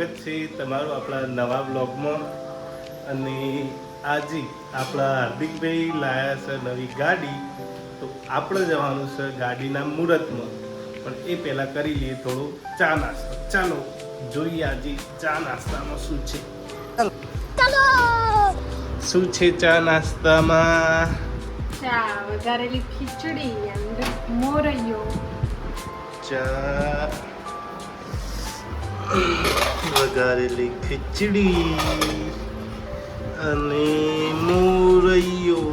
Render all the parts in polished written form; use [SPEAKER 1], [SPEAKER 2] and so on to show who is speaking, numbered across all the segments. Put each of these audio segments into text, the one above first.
[SPEAKER 1] સ્વાગત છે તમારું આપણા નવા બ્લોગમાં। અને આજે આપણા હાર્દિકભાઈ લાયા છે નવી ગાડી, તો આપણે જવાનું છે ગાડીના મુહૂર્તમાં। પણ એ પહેલાં કરી લઈએ થોડો ચા નાસ્તો। ચાલો જોઈએ આજે ચા નાસ્તામાં શું છે। શું છે ચા નાસ્તામાં?
[SPEAKER 2] ચા વઘારેલી ખીચડી અને મોરૈયો।
[SPEAKER 1] ચા વઘારેલી ખીચડી અને મોરૈયો।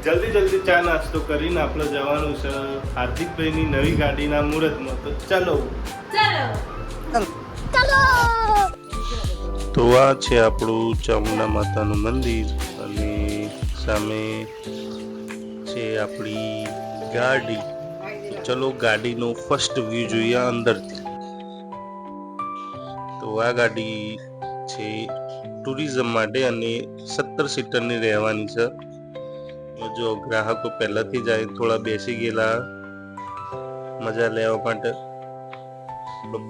[SPEAKER 1] જલ્દી જલ્દી ચા નાસ્તો કરીને આપણે જવાનું છે હાર્દિકભાઈની નવી ગાડીના મુહૂર્તમાં। તો ચાલો તો આ છે આપણું ચામુંડા માતાનું મંદિર અને સામે છે આપણી ગાડી। ચલો ગાડીનો ફર્સ્ટ વ્યૂ જોઈએ અંદરથી। તો આ ગાડી છે ટુરિઝમ માટે અને 17 સીટરની રહેવાની છે। જો ગ્રાહકો પહેલાથી જાય થોડા બેસી ગયેલા મજા લેવા માટે।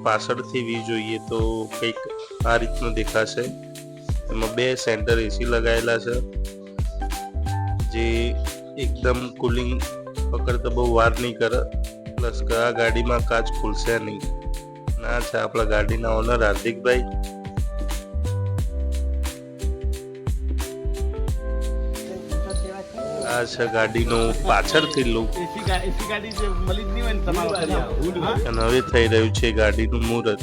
[SPEAKER 1] પાછળથી વ્યૂ જોઈએ તો કંઈક આ રીતનું દેખાશે। એમાં 2 સેન્ટર એસી લગાવેલા છે, જે એકદમ કુલિંગ પકડતા બહુ વાર નહીં કરે। પ્લસ આ ગાડીમાં કાચ ખુલશે નહીં। ના છે આપણા ગાડીના ઓનર હાર્દિકભાઈ। આ છે ગાડીનું પાછળથી લુક અને હવે થઈ રહ્યું છે ગાડીનું મુહૂર્ત।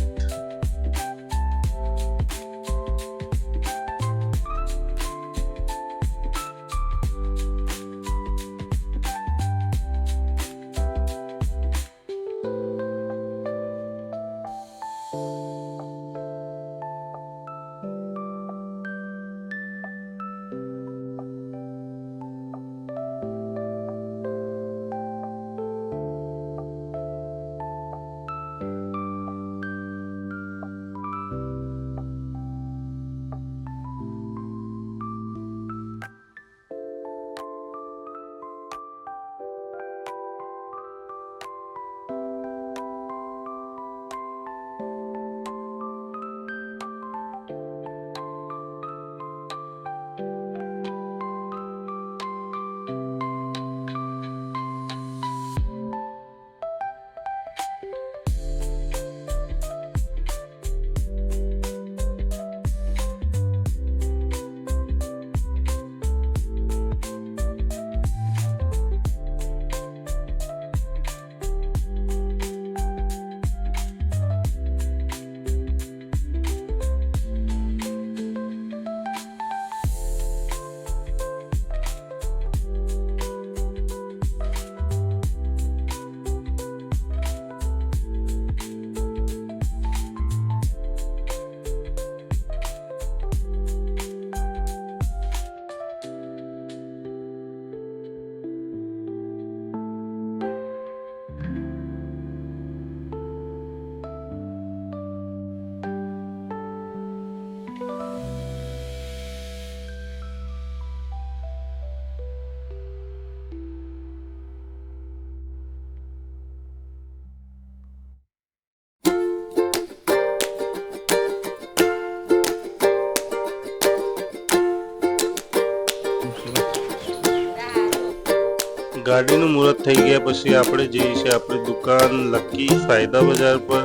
[SPEAKER 1] ગાડીનું મુહૂર્ત થઈ ગયા પછી આપણે જઈએ છીએ આપણી દુકાન લકી ફાયદા બજાર પર।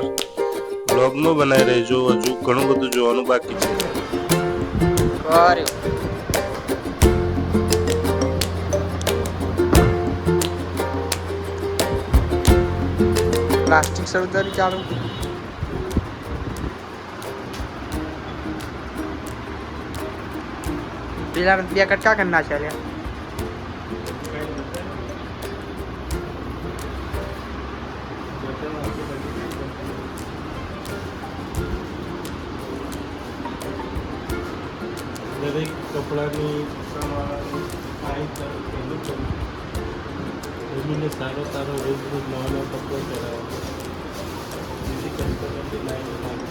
[SPEAKER 1] બ્લોગમાં બનાવી રહેજો, હજુ ઘણું બધું જોવાનું બાકી છે।
[SPEAKER 3] પ્લાસ્ટિક સરદારી ચાલુ પેલા 2 કટકા કરી નાખ્યા।
[SPEAKER 1] દરેક કપડાની એમને સારો સારો રોજ રોજ નવા નવા કપડો પહેરાવવાનો, જેથી કસ્ટમરની લાઈન લાગે।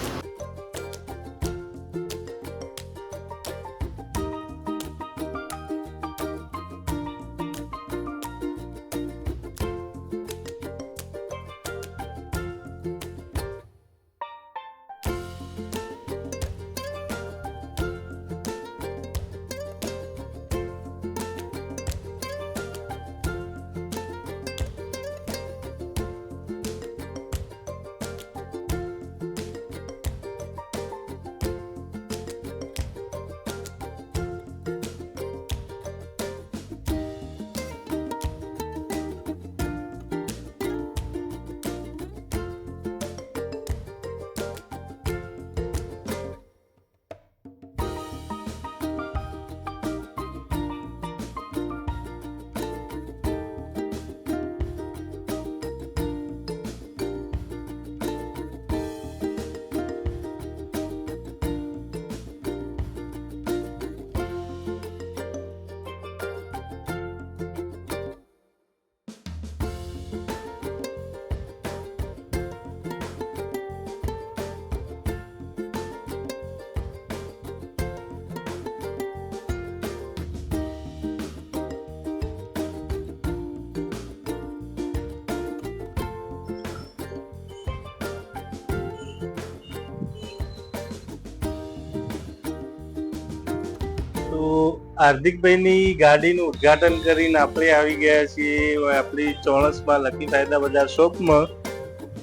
[SPEAKER 1] તો હાર્દિકભાઈની ગાડીનું ઉદ્ઘાટન કરીને આપણે આવી ગયા છીએ આપણી ચોણસમાં લકી ફાયદા બજાર શોપમાં.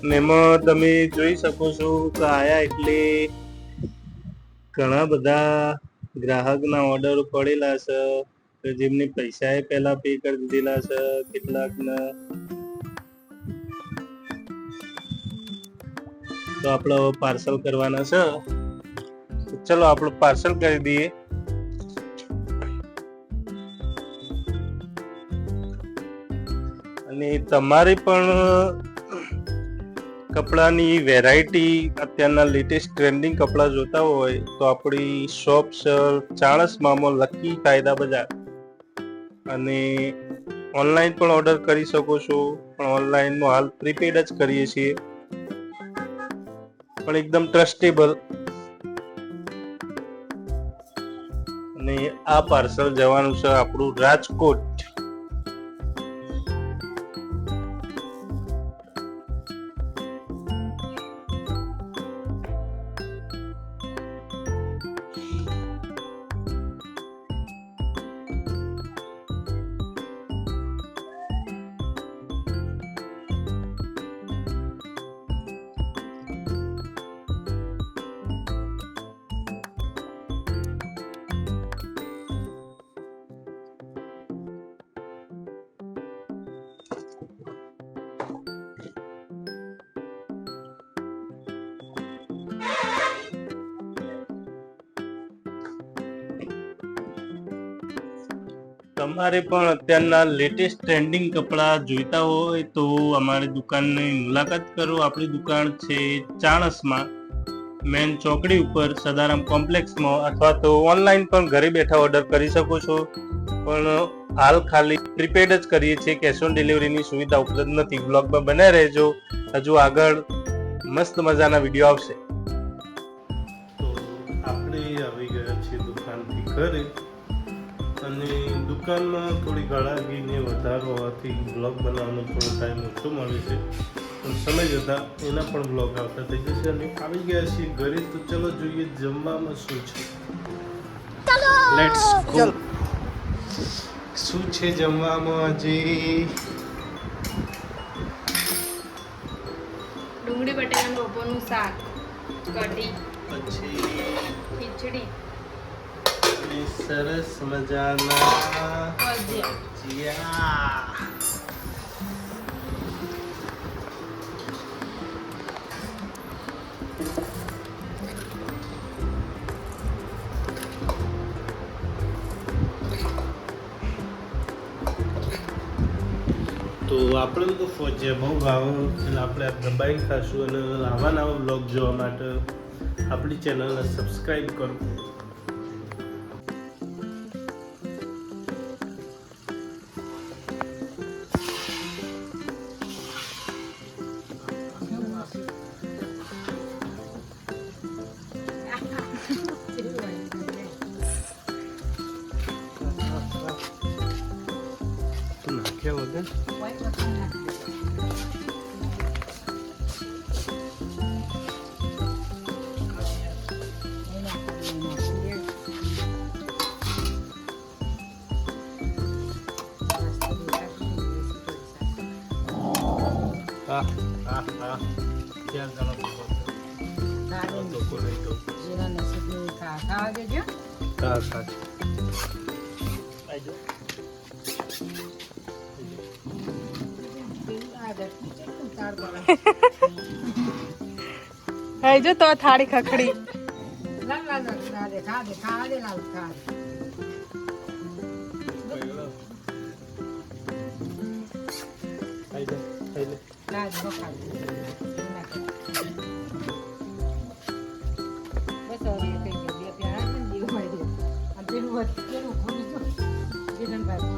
[SPEAKER 1] ને એમાં તમે જોઈ શકો છો કે આયા એટલે ઘણા બધા ગ્રાહકના ઓર્ડર પડેલા છે, તો જેમને પૈસા પહેલા પે કરી દીધેલા છે, કેટલાકના તો આપણે પાર્સલ કરવાના છે. ચલો આપણે પાર્સલ કરી દઈએ. અને તમારે પણ કપડાની વેરાયટી અત્યારના લેટેસ્ટ ટ્રેન્ડિંગ કપડા જોતા હોય તો આપણી શોપ છે ચાણસમાં લકી ફાયદા બજાર. અને ઓનલાઈન પણ ઓર્ડર કરી શકો છો, પણ ઓનલાઈનમાં હાલ પ્રીપેડ જ કરીએ છીએ, પણ એકદમ ટ્રસ્ટેબલ. અને આ પાર્સલ જવાનું છે આપણું રાજકોટ. તમારે પણ અત્યારના લેટેસ્ટ ટ્રેન્ડિંગ કપડા જોઈતા હોય તો અમારી દુકાનની મુલાકાત કરો. આપણી દુકાન છે ચાણસમાં, મેન ચોકડી ઉપર સદારામ કોમ્પ્લેક્સમાં, અથવા તો ઓનલાઈન પણ ઘરે બેઠા ઓર્ડર કરી શકો છો. પણ હાલ ખાલી પ્રીપેડ જ કરીએ છીએ, કેશ ઓન ડિલિવરીની સુવિધા ઉપલબ્ધ નથી. બ્લોગમાં બન્યા રહેજો, હજુ આગળ મસ્ત મજાના વિડીયો આવશે. તો આપણે આવી ગયા છીએ દુકાનથી ઘરે, અને દુકાનમાં થોડી ગાળાગીને વધારો હોવાથી બ્લોગ બનાવવાનો થોડો ટાઈમ ઓછો મળે છે, પણ સમય જતાં એના પણ બ્લોગ આવતા થઈ જશે. અને આવી ગયા છીએ ઘરે, તો ચલો જોઈએ જમવામાં શું છે. Let's go. શું છે જમવામાં? હજી
[SPEAKER 2] ડુંગળી બટેકાનું લોકોનું શાક, કઢી,
[SPEAKER 1] પછી
[SPEAKER 2] ખીચડી,
[SPEAKER 1] સરસ મજાના
[SPEAKER 2] ભજીયા.
[SPEAKER 1] ભજીયા. તો આપણે તો ફોજિયા બહુ ભાવે, એટલે આપણે આ દબાઈને ખાશું. અને આવા નવા બ્લોગ જોવા માટે આપણી ચેનલને સબસ્ક્રાઈબ કરો. નાખ્યા વગર ક્યાં
[SPEAKER 2] જો તો થાળી ખખડી.
[SPEAKER 4] પેલું